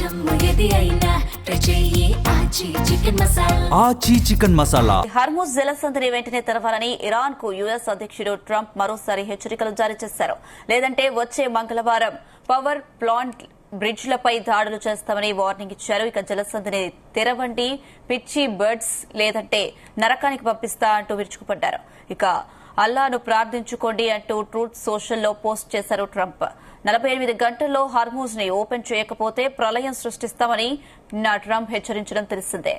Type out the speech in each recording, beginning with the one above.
ఆచి chicken masala. Hormuz జలసంధిని వెంటనే తెరవాలని ఇరాన్ కు యుఎస్ అధ్యక్షుడు ట్రంప్ మరోసారి హెచ్చరికలు జారీ చేశారు. లేదంటే వచ్చే మంగళవారం పవర్ ప్లాంట్ బ్రిడ్జ్లపై దాడులు చేస్తామని వార్నింగ్ ఇచ్చారు. ఇక జలసంధిని తెరవండి, పిచ్చి బర్డ్స్ లేదంటే నరకానికి పంపిస్తా అంటూ విరుచుకుపడ్డారు. ఇక అల్లాను ప్రార్థించుకోండి అంటూ ట్రూత్ సోషల్లో పోస్ట్ చేశారు ట్రంప్. 48 గంటల్లో హర్మూజ్ ని ఓపెన్ చేయకపోతే ప్రళయం సృష్టిస్తామని నిన్న ట్రంప్ హెచ్చరించడం తెలిసిందే.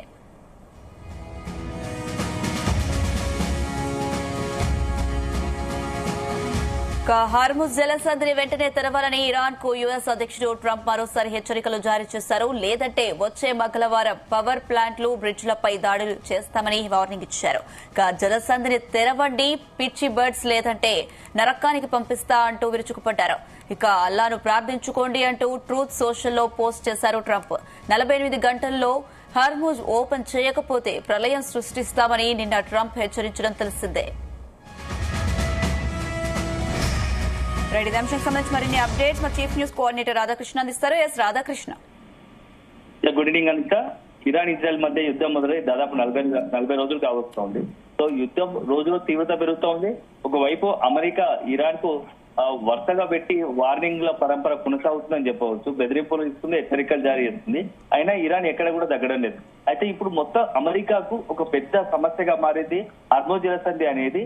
హర్ముజ్ జలసంధిని వెంటనే తెరవాలని ఇరాన్ కు యుఎస్ అధ్యక్షుడు ట్రంప్ మరోసారి హెచ్చరికలు జారీ చేశారు. లేదంటే వచ్చే మంగళవారం పవర్ ప్లాంట్లు బ్రిడ్జ్లపై దాడులు చేస్తామని వార్నింగ్ ఇచ్చారు. జలసంధిని తెరవండి, పిచ్చి బర్డ్స్ లేదంటే నరకానికి పంపిస్తా అంటూ విరుచుకుపడ్డారు. ఇక అల్లాను ప్రార్థించుకోండి అంటూ ట్రూత్ సోషల్లో పోస్ట్ చేశారు ట్రంప్. 48 గంటల్లో హర్ముజ్ ఓపెన్ చేయకపోతే ప్రళయం సృష్టిస్తామని నిన్న ట్రంప్ హెచ్చరించడం తెలిసిందే. ఇదే అంశానికి సంబంధించి మరిన్ని అప్డేట్స్ మా చీఫ్ న్యూస్ కోఆర్డినేటర్ రాధాకృష్ణ అందిస్తారు. Yes Radhakrishna. Good evening Anitha. Iran Israel మధ్య యుద్ధం మొదలై దాదాపు 40 రోజులు కావస్తోంది. సో యుద్ధం రోజులో తీవ్రత పెరుగుతోంది. ఒకవైపు అమెరికా ఇరాన్ కు వరుసగా పెట్టి వార్నింగ్ల పరంపర కొనసాగుతుందని చెప్పవచ్చు. బెదిరింపులు ఇస్తుంది, హెచ్చరికలు జారీ చేస్తుంది. అయినా ఇరాన్ ఎక్కడ కూడా తగ్గడం లేదు. అయితే ఇప్పుడు మొత్తం అమెరికాకు ఒక పెద్ద సమస్యగా మారింది హర్ముజ్ జలసంధి అనేది.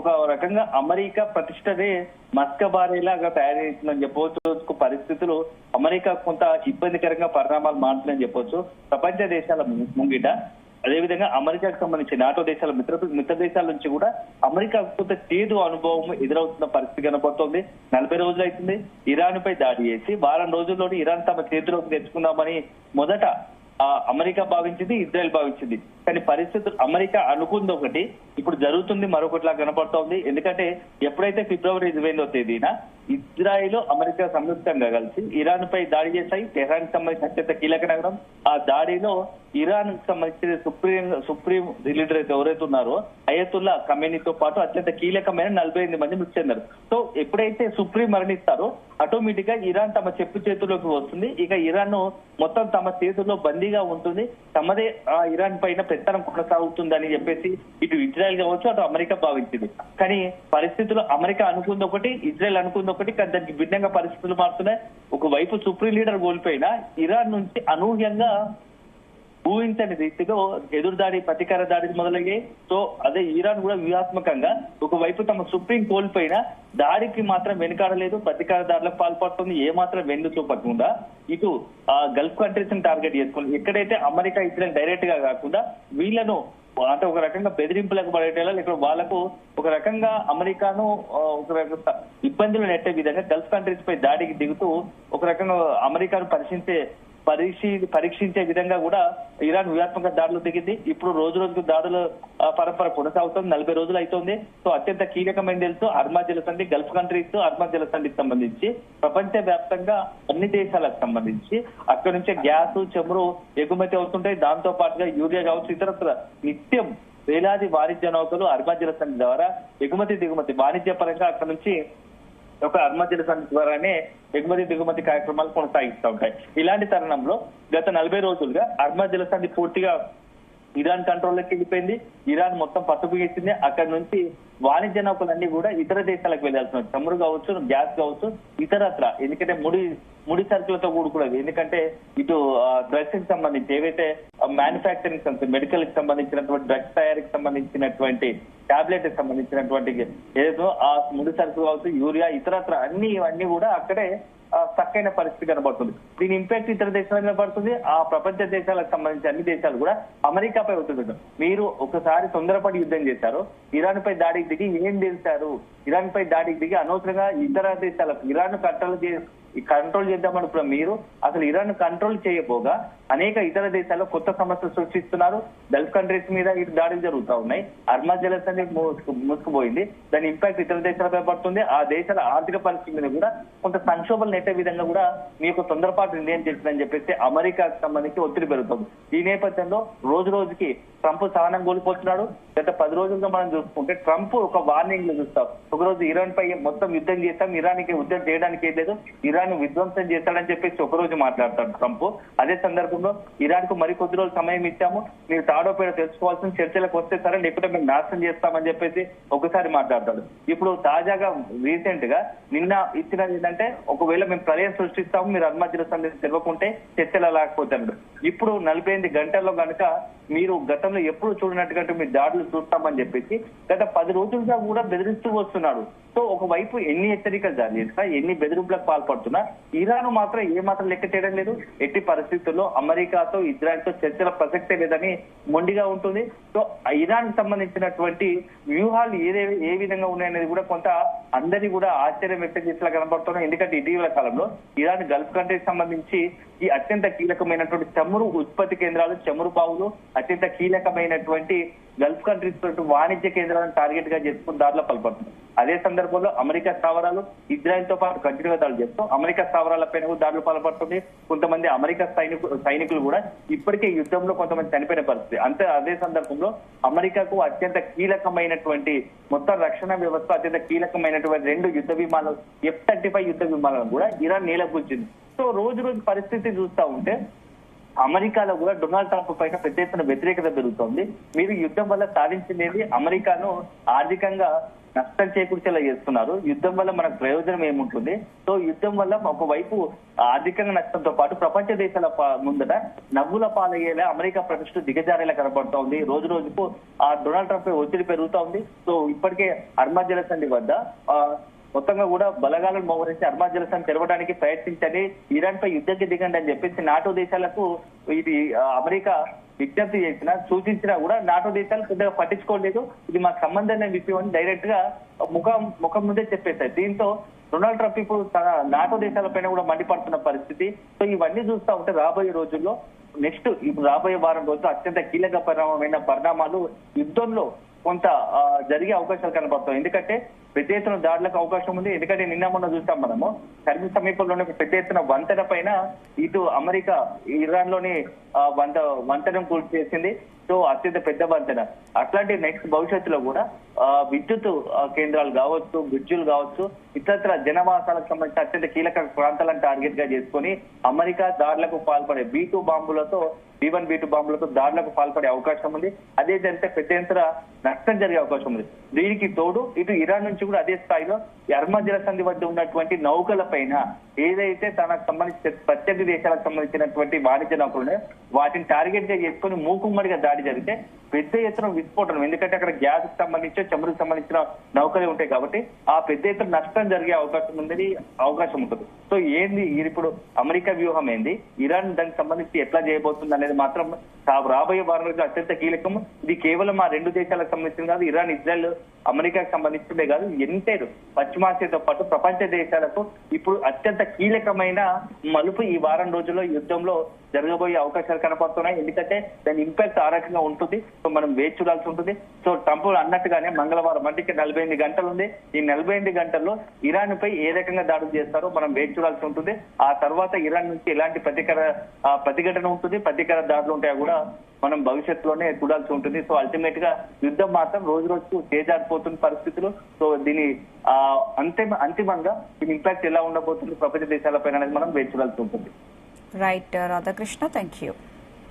ఒక రకంగా అమెరికా ప్రతిష్టనే మస్కబారేలాగా తయారవుతుందని చెప్పవచ్చు. పరిస్థితులు అమెరికా కొంత ఇబ్బందికరంగా పరిణామాలు మారుతుందని చెప్పవచ్చు. ప్రపంచ దేశాల ముంగిట అదేవిధంగా అమెరికాకు సంబంధించి నాటో దేశాల మిత్ర దేశాల నుంచి కూడా అమెరికా కొంత చేదు అనుభవం ఎదురవుతున్న పరిస్థితి కనపడుతోంది. 40 రోజులు అవుతుంది ఇరాన్ పై దాడి చేసి. వారం రోజుల్లోనే ఇరాన్ తమ చేతిలోకి తెచ్చుకుందామని మొదట అమెరికా భావించింది, ఇజ్రాయెల్ భావించింది. కానీ పరిస్థితులు అమెరికా అనుకుంది ఒకటి, ఇప్పుడు జరుగుతుంది మరొకటిలా కనపడుతోంది. ఎందుకంటే ఎప్పుడైతే ఫిబ్రవరి 20వ తేదీన ఇజ్రాయెల్ అమెరికా సంయుక్తంగా కలిసి ఇరాన్ పై దాడి చేశాయి. టెహరాన్ కి సంబంధించిన అత్యంత కీలక నగరం. ఆ దాడిలో ఇరాన్ కి సంబంధించిన సుప్రీం లీడర్ అయితే ఎవరైతే ఉన్నారో అయతుల్లా ఖమేనీతో పాటు అత్యంత కీలకమైన 48 మంది మృతి చెందారు. సో ఎప్పుడైతే సుప్రీం మరణిస్తారో ఆటోమేటిక్ గా ఇరాన్ తమ చెప్పు చేతుల్లోకి వస్తుంది. ఇక ఇరాన్ మొత్తం తమ చేతుల్లో బందీగా ఉంటుంది. తమదే ఇరాన్ పైన పెత్తనం కొనసాగుతుందని చెప్పేసి ఇటు ఇజ్రాయెల్ కావచ్చు, అటు అమెరికా భావించింది. కానీ పరిస్థితులు అమెరికా అనుకుంది ఒకటి, ఇజ్రాయెల్ అనుకుంది ఒకటి. కానీ దానికి భిన్నంగా పరిస్థితులు మారుతున్నాయి. ఒకవైపు సుప్రీం లీడర్ కోల్పోయినా ఇరాన్ నుంచి అనూహ్యంగా ఊహించని రీతిలో ఎదురుదాడి, ప్రతీకార దాడి మొదలయ్యాయి. సో అదే ఇరాన్ కూడా వ్యూహాత్మకంగా ఒకవైపు తమ సుప్రీం కోల్పోయినా దాడికి మాత్రం వెనుకాడలేదు, ప్రతీకార దాడులకు పాల్పడుతుంది. ఏ మాత్రం వెన్ను చూపకుండా ఇటు గల్ఫ్ కంట్రీస్ ని టార్గెట్ చేసుకుంది. ఎక్కడైతే అమెరికా ఇజ్రాయెల్ డైరెక్ట్ గా కాకుండా వీళ్ళను అంటే ఒక రకంగా బెదిరింపులకు పడేటలా ఇక్కడ వాళ్ళకు ఒక రకంగా అమెరికాను ఒక రకంగా ఇబ్బందులు నెట్టే విధంగా గల్ఫ్ కంట్రీస్ పై దాడికి దిగుతూ ఒక రకంగా అమెరికాను పరీక్షించే విధంగా కూడా ఇరాన్ వ్యూహాత్మక దాడులు దిగింది. ఇప్పుడు రోజు రోజుకు దాడుల పరంపర కొనసాగుతుంది. 40 రోజులు అవుతుంది. సో అత్యంత కీలకమైన తెలుసు హర్ముజ్ జలసంధి, గల్ఫ్ కంట్రీస్ హర్ముజ్ జలసంధికి సంబంధించి ప్రపంచ వ్యాప్తంగా అన్ని దేశాలకు సంబంధించి అక్కడి నుంచే గ్యాస్, చమురు ఎగుమతి అవుతుంటాయి. దాంతో పాటుగా యూరియా కావచ్చు, ఇతరత్ర నిత్యం వేలాది వాణిజ్య నౌకలు హర్ముజ్ జలసంధి ద్వారా ఎగుమతి దిగుమతి వాణిజ్య పరంగా అక్కడ నుంచి ఒక హర్ముజ్ జలసంధి ద్వారానే ఎగుమతి దిగుమతి కార్యక్రమాలు కొనసాగిస్తూ ఉంటాయి. ఇలాంటి తరుణంలో గత 40 రోజులుగా హర్ముజ్ జలసంధి పూర్తిగా ఇరాన్ కంట్రోల్లోకి వెళ్ళిపోయింది. ఇరాన్ మొత్తం పట్టుకుగెచ్చింది. అక్కడి నుంచి వాణిజ్య నౌకలన్నీ కూడా ఇతర దేశాలకు వెళ్లాల్సిన చమురు కావచ్చు, గ్యాస్ కావచ్చు, ఇతరత్ర ఎందుకంటే ముడి సరుకులతో కూడుకున్నది. ఎందుకంటే ఇటు డ్రగ్స్ కి సంబంధించి ఏవైతే మ్యానుఫ్యాక్చరింగ్ మెడికల్ కి సంబంధించినటువంటి డ్రగ్స్ తయారీకి సంబంధించినటువంటి టాబ్లెట్ కి సంబంధించినటువంటి ఏదో ఆ ముడి సరుకు కావచ్చు, యూరియా, ఇతరత్ర అన్ని కూడా అక్కడే చక్కైన పరిస్థితి కనబడుతుంది. దీని ఇంపాక్ట్ ఇతర దేశాల మీద పడుతుంది. ఆ ప్రపంచ దేశాలకు సంబంధించి అన్ని దేశాలు కూడా అమెరికాపై ఒత్తిడి. మీరు ఒకసారి తొందరపడి యుద్ధం చేశారు, ఇరాన్ పై దాడికి దిగి ఏం చేశారు, ఇరాన్ పై దాడికి దిగి అనవసరంగా ఇతర దేశాలకు ఇరాన్ కంట్రోల్ చేద్దామనుకున్న మీరు అసలు ఇరాన్ కంట్రోల్ చేయబోగా అనేక ఇతర దేశాల్లో కొత్త సమస్యలు సృష్టిస్తున్నారు. గల్ఫ్ కంట్రీస్ మీద ఇటు దాడులు జరుగుతూ ఉన్నాయి. హర్ముజ్ జలసంధి మూసుకుపోయింది. దాని ఇంపాక్ట్ ఇతర దేశాలపై పడుతుంది. ఆ దేశాల ఆర్థిక పరిస్థితి మీద కూడా కొంత సంక్షోభాలు నెట్టే విధంగా కూడా మీ యొక్క తొందరపాటు నిర్ణయం చేస్తుందని చెప్పేసి అమెరికాకు సంబంధించి ఒత్తిడి పెరుగుతుంది. ఈ నేపథ్యంలో రోజు రోజుకి ట్రంప్ సహనం కోల్పోతున్నాడు. గత 10 రోజులుగా మనం చూసుకుంటే ట్రంప్ ఒక వార్నింగ్ చూస్తాం. ఒకరోజు ఇరాన్ పై మొత్తం యుద్ధం చేస్తాం, ఇరాన్కి యుద్ధం చేయడానికి ఏం లేదు, ఇరాన్ ఇరాన్ విధ్వంసం చేస్తాడని చెప్పేసి ఒకరోజు మాట్లాడతాడు ట్రంప్. అదే సందర్భంలో ఇరాన్ కు మరి కొద్ది రోజులు సమయం ఇచ్చాము, మీరు తాడోపేడ తెలుసుకోవాల్సిన చర్చలకు వస్తే సరే, లేకపోతే మేము నాశనం చేస్తామని చెప్పేసి ఒకసారి మాట్లాడతాడు. ఇప్పుడు తాజాగా రీసెంట్ గా నిన్న ఇచ్చినది ఏంటంటే, ఒకవేళ మేము ప్రళయం సృష్టిస్తాము, మీరు అనుమతుల సందేశం తెలవకుంటే చర్చలు లేకపోతాడు. ఇప్పుడు 48 గంటల్లో కనుక మీరు గతంలో ఎప్పుడు చూడనట్టుగా మీ దాడులు చూస్తామని చెప్పేసి గత 10 రోజులుగా కూడా బెదిరిస్తూ వస్తున్నాడు. సో ఒకవైపు ఎన్ని హెచ్చరికలు జారీ చేసినా, ఎన్ని బెదిరింపులకు పాల్పడుతున్నా ఇరాన్ మాత్రం ఏమాత్రం లెక్క చేయడం లేదు. ఎట్టి పరిస్థితుల్లో అమెరికాతో ఇజ్రాయెల్ తో చర్చల ప్రసక్తే లేదని మొండిగా ఉంటుంది. సో ఇరాన్ సంబంధించినటువంటి వ్యూహాలు ఏ విధంగా ఉన్నాయనేది కూడా కొంత అందరినీ కూడా ఆశ్చర్యం వ్యక్తం చేసేలా కనబడుతున్నాయి. ఎందుకంటే ఇటీవల కాలంలో ఇరాన్ గల్ఫ్ కంట్రీకి సంబంధించి ఈ అత్యంత కీలకమైనటువంటి చమురు ఉత్పత్తి కేంద్రాలు, చమురు బావులు, అత్యంత కీలకమైనటువంటి గల్ఫ్ కంట్రీస్ తోటి వాణిజ్య కేంద్రాలను టార్గెట్ గా చేసుకుని దాడిలో పాల్పడుతుంది. అదే సందర్భంలో అమెరికా స్థావరాలు ఇజ్రాయెల్ తో పాటు కంటిన్యూగా దాడులు చేస్తూ అమెరికా స్థావరాలపైన కూడా దాడులు పాల్పడుతుంది. కొంతమంది అమెరికా సైనికులు కూడా ఇప్పటికే యుద్ధంలో కొంతమంది చనిపోయిన పరిస్థితి. అదే సందర్భంలో అమెరికాకు అత్యంత కీలకమైనటువంటి మొత్తం రక్షణ వ్యవస్థ, అత్యంత కీలకమైనటువంటి 2 యుద్ధ విమానాలు, F-35 యుద్ధ విమానాలను కూడా ఇరాన్ నేలకూల్చింది. సో రోజు పరిస్థితి చూస్తా ఉంటే అమెరికాలో కూడా డొనాల్డ్ ట్రంప్ పైన పెద్ద ఎత్తున వ్యతిరేకత పెరుగుతోంది. మీరు యుద్ధం వల్ల సాధించింది అమెరికాను ఆర్థికంగా నష్టం చేకూర్చేలా చేస్తున్నారు, యుద్ధం వల్ల మనకు ప్రయోజనం ఏముంటుంది? సో యుద్ధం వల్ల ఒకవైపు ఆర్థికంగా నష్టంతో పాటు ప్రపంచ దేశాల ముందట నవ్వుల పాలయ్యేలా అమెరికా ప్రతిష్ట దిగజారేలా కనబడుతోంది. రోజు రోజుకు ఆ డొనాల్డ్ ట్రంప్ ఒత్తిడి పెరుగుతా ఉంది. సో ఇప్పటికే హర్మజ్ జలసంధి వద్ద మొత్తంగా కూడా బలగాలను మోహరించి హర్మజ్ జలసంధి తెరవడానికి ప్రయత్నించండి, ఇరాన్ పై యుద్ధంకి దిగండి అని చెప్పేసి నాటో దేశాలకు ఇది అమెరికా విజ్ఞప్తి చేసినా, సూచించినా కూడా నాటో దేశాలు పెద్దగా పట్టించుకోలేదు. ఇది మాకు సంబంధం లేని విషయం అని డైరెక్ట్ గా ముఖం ముందే చెప్పేశారు. దీంతో డొనాల్డ్ ట్రంప్ ఇప్పుడు తన నాటో దేశాలపైన కూడా మండిపడుతున్న పరిస్థితి. సో ఇవన్నీ చూస్తా ఉంటే రాబోయే రోజుల్లో ఇప్పుడు రాబోయే వారం రోజులు అత్యంత కీలకమైన పరిణామాలు యుద్ధంలో కొంత జరిగే అవకాశాలు కనపడతాయి. ఎందుకంటే పెద్ద ఎత్తున దాడులకు అవకాశం ఉంది. ఎందుకంటే నిన్న మొన్న చూస్తాం మనము కర్మి సమీపంలోని పెద్ద ఎత్తున వంతెన పైన ఇటు అమెరికా ఇరాన్ లోని వంతెన పూర్తి చేసింది. సో అత్యంత పెద్ద వంతెన. అట్లాంటి నెక్స్ట్ భవిష్యత్తులో కూడా విద్యుత్ కేంద్రాలు కావచ్చు, బ్రిడ్జులు కావచ్చు, ఇతర జనవాసాలకు సంబంధించిన అత్యంత కీలక ప్రాంతాలను టార్గెట్ గా చేసుకుని అమెరికా దాడులకు పాల్పడే B-2 బాంబులతో, B-1, B-2 బాంబులతో దాడులకు పాల్పడే అవకాశం ఉంది. అదే జరిగితే పెద్ద ఎత్తున నష్టం జరిగే అవకాశం ఉంది. దీనికి తోడు ఇటు ఇరాన్ నుంచి కూడా అదే స్థాయిలో హర్మజ్ జలసంధి వద్ద ఉన్నటువంటి నౌకల పైన ఏదైతే తనకు సంబంధించిన ప్రత్యర్థి దేశాలకు సంబంధించినటువంటి వాణిజ్య నౌకలు వాటిని టార్గెట్ గా చేసుకుని మూకుమ్మడిగా దాడి జరిగితే పెద్ద ఎత్తున విస్ఫోటనం. ఎందుకంటే అక్కడ గ్యాస్ కి సంబంధించి, చమురుకు సంబంధించిన నౌకలే ఉంటాయి కాబట్టి ఆ పెద్ద ఎత్తున నష్టం జరిగే అవకాశం ఉంటుంది. సో ఏంది ఇప్పుడు అమెరికా వ్యూహం ఏంది, ఇరాన్ దానికి సంబంధించి ఎట్లా చేయబోతుంది అనేది మాత్రం రాబోయే వారం రోజులు అత్యంత కీలకం. ఇది కేవలం ఆ 2 దేశాలకు సంబంధించింది కాదు, ఇరాన్, ఇజ్రాయెల్, అమెరికాకు సంబంధించిందే కాదు, ఎంటైర్ పశ్చిమాసియాతో పాటు ప్రపంచ దేశాలకు ఇప్పుడు అత్యంత కీలకమైన మలుపు ఈ వారం రోజుల్లో యుద్ధంలో జరగబోయే అవకాశాలు కనపడుతున్నాయి. ఎందుకంటే దాని ఇంపాక్ట్ ఆ రకంగా ఉంటుంది. సో మనం వేచి చూడాల్సి ఉంటుంది. సో ట్రంప్ అన్నట్టుగానే మంగళవారం అంటే 48 గంటలు ఉంది. ఈ 48 గంటల్లో ఇరాన్ పై ఏ రకంగా దాడులు చేస్తారో మనం వేచి చూడాల్సి ఉంటుంది. ఆ తర్వాత ఇరాన్ నుంచి ఎలాంటి ప్రతిఘటన ఉంటుంది, ప్రతీకార దాడులు ఉంటాయో కూడా మనం భవిష్యత్తులోనే చూడాల్సి ఉంటుంది. సో అల్టిమేట్ గా యుద్ధం మాత్రం రోజు రోజుకు చేజారిపోతున్న పరిస్థితులు. సో దీని అంతిమంగా దీని ఇంపాక్ట్ ఎలా ఉండబోతుంది ప్రపంచ దేశాలపైన అనేది మనం వేచి చూడాల్సి ఉంటుంది. Right Radhakrishna, thank you.